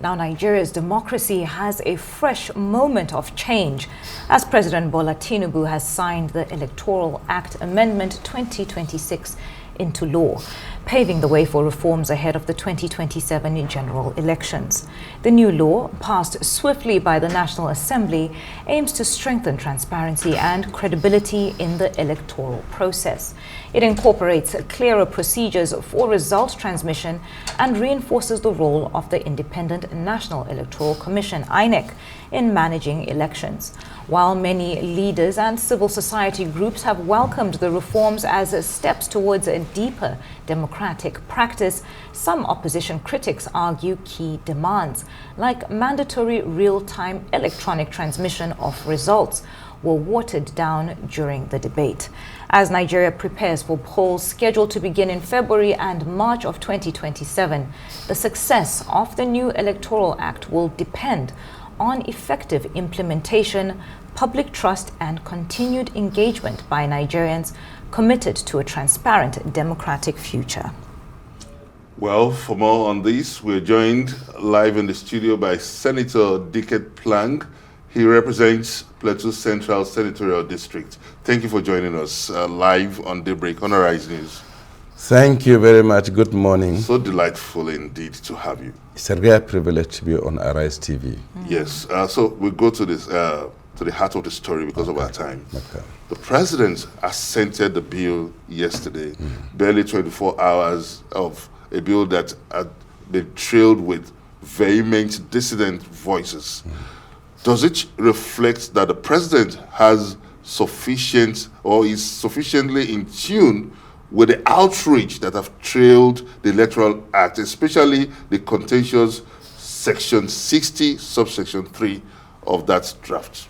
Now, Nigeria's democracy has a fresh moment of change as President Bola Tinubu has signed the Electoral Act Amendment 2026 into law, paving the way for reforms ahead of the 2027 general elections. The new law, passed swiftly by the National Assembly, aims to strengthen transparency and credibility in the electoral process. It incorporates clearer procedures for result transmission and reinforces the role of the Independent National Electoral Commission, INEC, in managing elections. While many leaders and civil society groups have welcomed the reforms as steps towards a deeper democratic practice, some opposition critics argue key demands, like mandatory real-time electronic transmission of results, were watered down during the debate. As Nigeria prepares for polls scheduled to begin in February and March of 2027, the success of the new Electoral Act will depend on effective implementation, public trust, and continued engagement by Nigerians committed to a transparent democratic future. Well, for more on this, we're joined live in the studio by Senator Plang. He represents Plateau Central Senatorial District. Thank you for joining us live on Daybreak on Arise News. Thank you very much. Good morning. So delightful indeed to have you. It's a great privilege to be on Arise TV. Yes. So we go to this to the heart of the story because of our time. Okay. The president assented the bill yesterday, barely 24 hours of a bill that had been trailed with vehement dissident voices. Does it reflect that the president has sufficient or is sufficiently in tune with the outrage that have trailed the Electoral Act, especially the contentious Section 60, subsection 3 of that draft?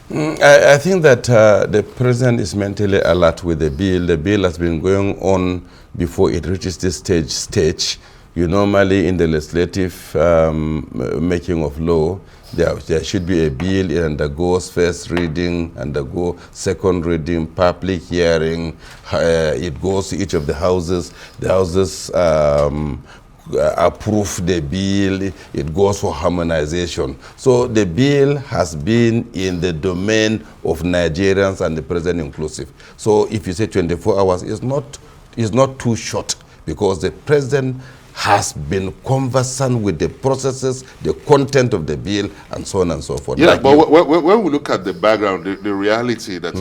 I think that the president is mentally alert with the bill. The bill has been going on before it reaches this stage. You normally, in the legislative making of law, there should be a bill. It undergoes first reading, undergo second reading, public hearing. It goes to each of the houses. The houses approve the bill. It goes for harmonization. So the bill has been in the domain of Nigerians and the president inclusive. So if you say 24 hours, it's not too short, because the president has been conversant with the processes, the content of the bill, and so on and so forth. Yeah, like but when we look at the background, the reality that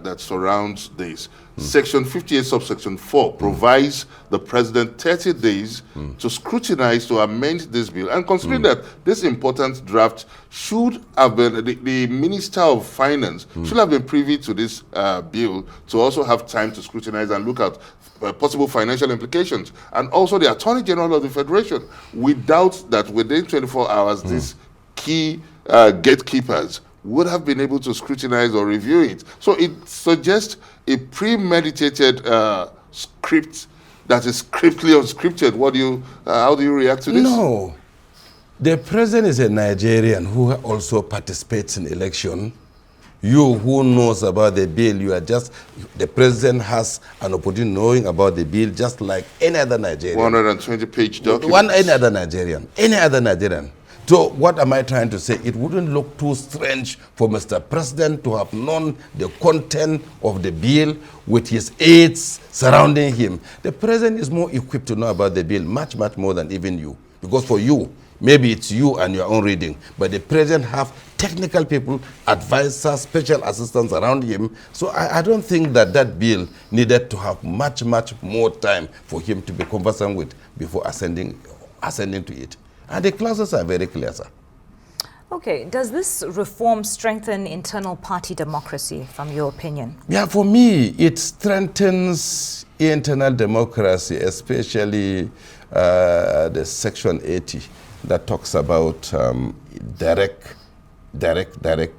that surrounds this, Section 58, subsection 4 provides the president 30 days to scrutinize, to amend this bill. And considering that this important draft should have been, the Minister of Finance should have been privy to this bill to also have time to scrutinize and look at possible financial implications. And also the Attorney General of the Federation, without that, within 24 hours, these key gatekeepers would have been able to scrutinize or review it. So it suggests a premeditated script that is scriptly unscripted. How do you react to this? No. The president is a Nigerian who also participates in election. You who knows about the bill, the president has an opportunity knowing about the bill just like any other Nigerian. 120-page document. Any other Nigerian. So what am I trying to say? It wouldn't look too strange for Mr. President to have known the content of the bill with his aides surrounding him. The president is more equipped to know about the bill, much, much more than even you. Because for you, maybe it's you and your own reading, but the president have technical people, advisors, special assistants around him. So I don't think that bill needed to have much, much more time for him to be conversant with before ascending to it. And the clauses are very clear, sir. Okay, does this reform strengthen internal party democracy, from your opinion? Yeah, for me, it strengthens internal democracy, especially the Section 80 that talks about direct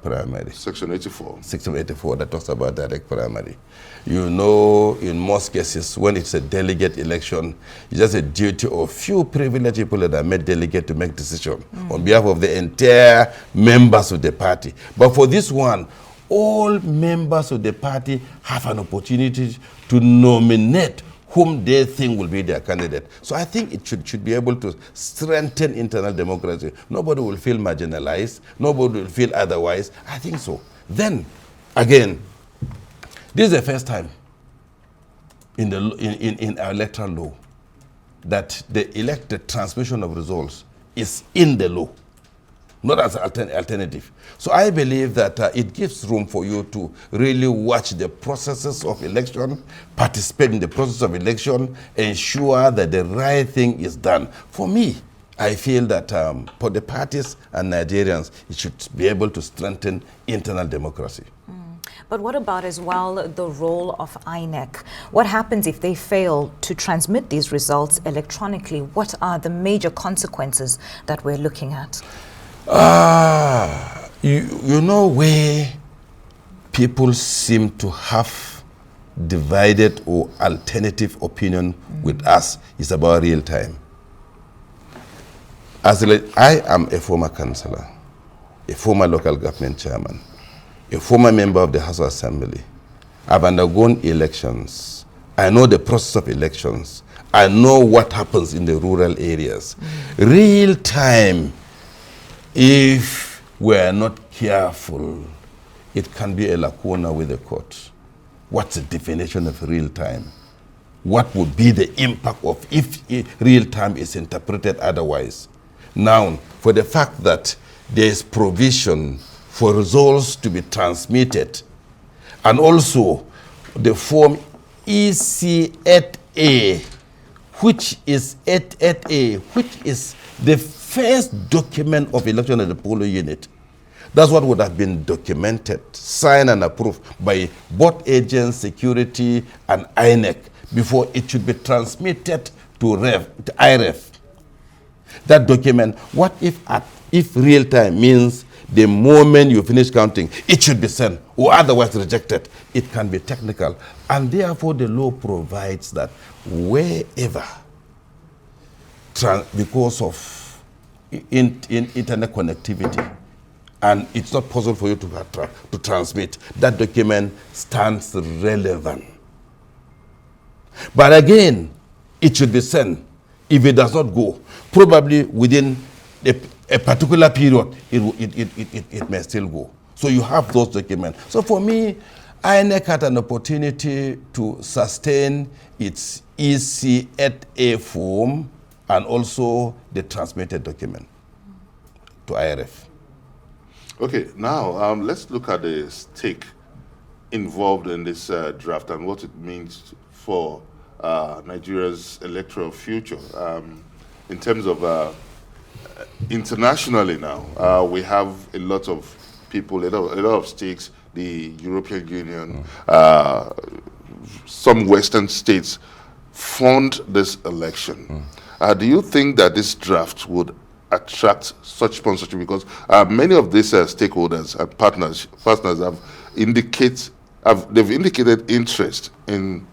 primary. Section 84. Section 84 that talks about direct primary. You know, in most cases, when it's a delegate election, it's just a duty of few privileged people that are made delegate to make decision on behalf of the entire members of the party. But for this one, all members of the party have an opportunity to nominate whom they think will be their candidate. So I think it should be able to strengthen internal democracy. Nobody will feel marginalized. Nobody will feel otherwise. I think so. Then, again, this is the first time in our electoral law that the transmission of results is in the law, not as an alternative. So I believe that it gives room for you to really watch the processes of election, participate in the process of election, ensure that the right thing is done. For me, I feel that for the parties and Nigerians, it should be able to strengthen internal democracy. But what about as well the role of INEC? What happens if they fail to transmit these results electronically? What are the major consequences that we're looking at? You know where people seem to have divided or alternative opinion with us is about real time. I am a former councillor, a former local government chairman, a former member of the House of Assembly. I've undergone elections. I know the process of elections. I know what happens in the rural areas. Real time, if we're not careful, it can be a lacuna with the court. What's the definition of real time? What would be the impact of if real time is interpreted otherwise? Now, for the fact that there is provision for results to be transmitted, and also the form EC8A, which is 88A, which is the first document of election at the polling unit. That's what would have been documented, signed and approved by both agents, security, and INEC before it should be transmitted to IREF. That document, what if real time means the moment you finish counting, it should be sent or otherwise rejected. It can be technical. And therefore the law provides that wherever, because of internet connectivity, and it's not possible for you to transmit, that document stands relevant. But again, it should be sent. If it does not go, probably within a particular period, it may still go. So you have those documents. So for me, INEC had an opportunity to sustain its EC8A form and also the transmitted document to IRF. Okay, now let's look at the stake involved in this draft and what it means for Nigeria's electoral future. In terms of internationally now, we have a lot of people, a lot of stakes, the European Union, some Western states fund this election. Do you think that this draft would attract such sponsorship? Because many of these stakeholders and partners have indicated interest in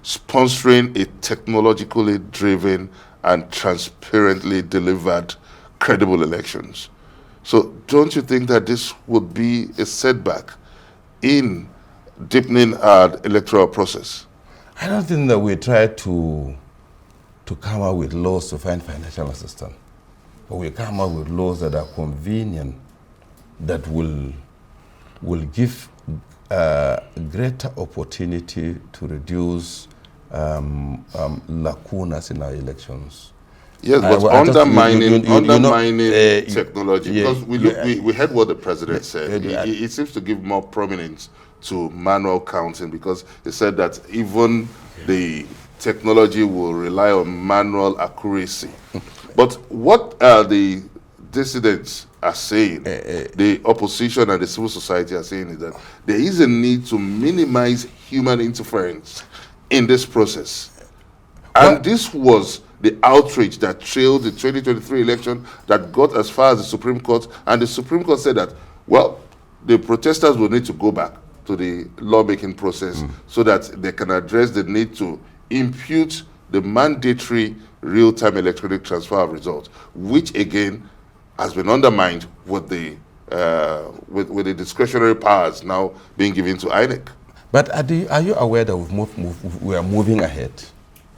sponsoring a technologically driven and transparently delivered credible elections. So don't you think that this would be a setback in deepening our electoral process? I don't think that we try to come up with laws to find financial assistance. But we come up with laws that are convenient, that will give greater opportunity to reduce lacunas in our elections. Yes, but undermining technology. Yeah, because we heard what the president said. He seems to give more prominence to manual counting, because he said that even the technology will rely on manual accuracy. But what the dissidents are saying, the opposition and the civil society are saying, is that there is a need to minimize human interference in this process. And this was the outrage that trailed the 2023 election that got as far as the Supreme Court. And the Supreme Court said that, well, the protesters will need to go back to the lawmaking process so that they can address the need to impute the mandatory real-time electronic transfer of results, which again has been undermined with the discretionary powers now being given to INEC. But are you aware that we are moving ahead?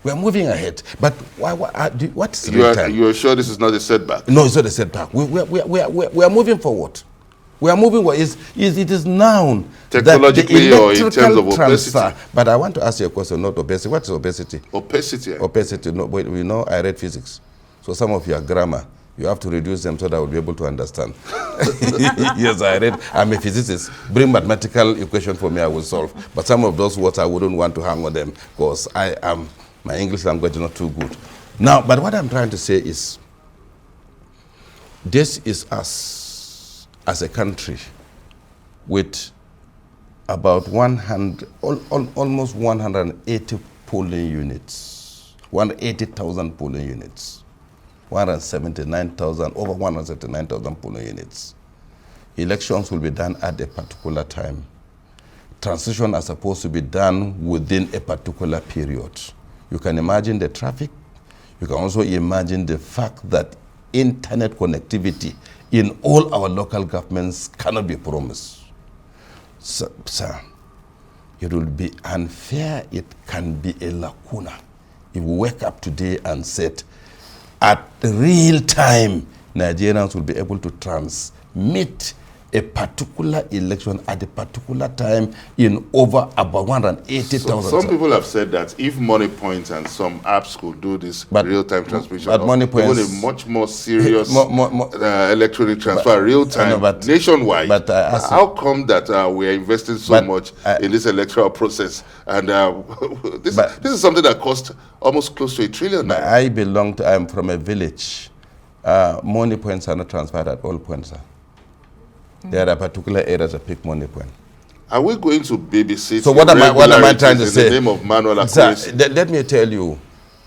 We are moving ahead. But what is You real time? are sure this is not a setback? No, it's not a setback. We are moving forward. We are moving forward. It is now Technologically or in terms of opacity? But I want to ask you a question, not obesity. What is opacity? Opacity. Opacity. No, we know I read physics. So some of your grammar, you have to reduce them so that I will be able to understand. Yes, I read. I'm a physicist. Bring mathematical equation for me, I will solve. But some of those words, I wouldn't want to hang on them because my English language is not too good. Now, but what I'm trying to say is, this is us as a country with about almost 180 polling units, 180,000 polling units. 179,000, over 179,000 polling units. Elections will be done at a particular time. Transition are supposed to be done within a particular period. You can imagine the traffic. You can also imagine the fact that internet connectivity in all our local governments cannot be promised. So, sir, it will be unfair. It can be a lacuna if we wake up today and said, at real time, Nigerians will be able to transmit a particular election at a particular time in over about 180,000. Some people have said that if Money Points and some apps could do this real-time transmission, but Money Points, even a much more serious electronic transfer real-time nationwide, how come that we are investing so much in this electoral process? And this is something that cost almost close to $1 trillion. I'm from a village. Money Points are not transferred at all points, sir. There are particular areas that pick Money Point. Are we going to babysit? So what am I trying to say? In the name of manual accuracy? Let me tell you,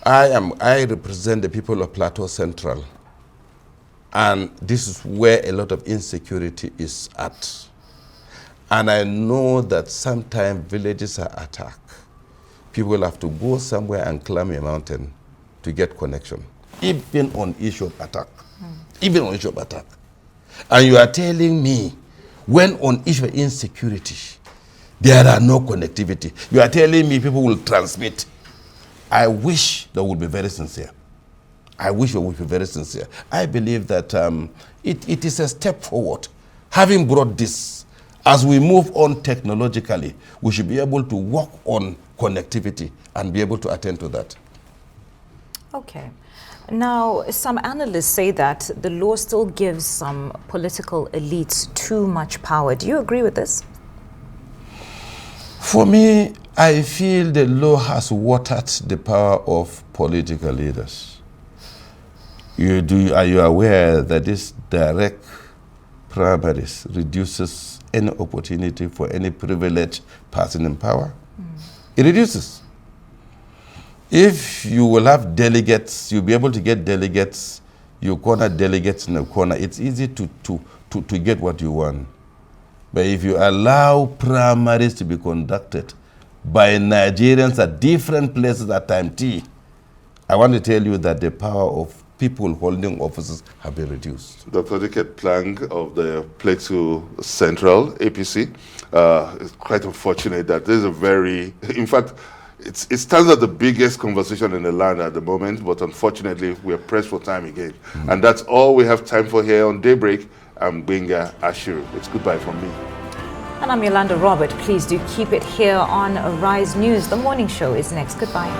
I represent the people of Plateau Central, and this is where a lot of insecurity is at. And I know that sometimes villages are attacked. People have to go somewhere and climb a mountain to get connection, even on issue of attack. Even on issue of attack. And you are telling me, when on issue of insecurity, there are no connectivity. You are telling me people will transmit. I wish they would be very sincere. I wish they would be very sincere. I believe that it is a step forward. Having brought this, as we move on technologically, we should be able to work on connectivity and be able to attend to that. Okay. Now, some analysts say that the law still gives some political elites too much power. Do you agree with this? For me, I feel the law has watered the power of political leaders. Are you aware that this direct primaries reduces any opportunity for any privileged person in power? It reduces. If you will have delegates, you'll be able to get delegates, you corner delegates in a corner, it's easy to get what you want. But if you allow primaries to be conducted by Nigerians at different places at time T, I want to tell you that the power of people holding offices have been reduced. Dr. Plang of the Plateau Central, APC, it's quite unfortunate that there's a very, in fact, it stands as the biggest conversation in the land at the moment, but unfortunately, we are pressed for time again. And that's all we have time for here on Daybreak. I'm Benga Ashiru. It's goodbye from me. And I'm Yolanda Robert. Please do keep it here on Rise News. The morning show is next. Goodbye.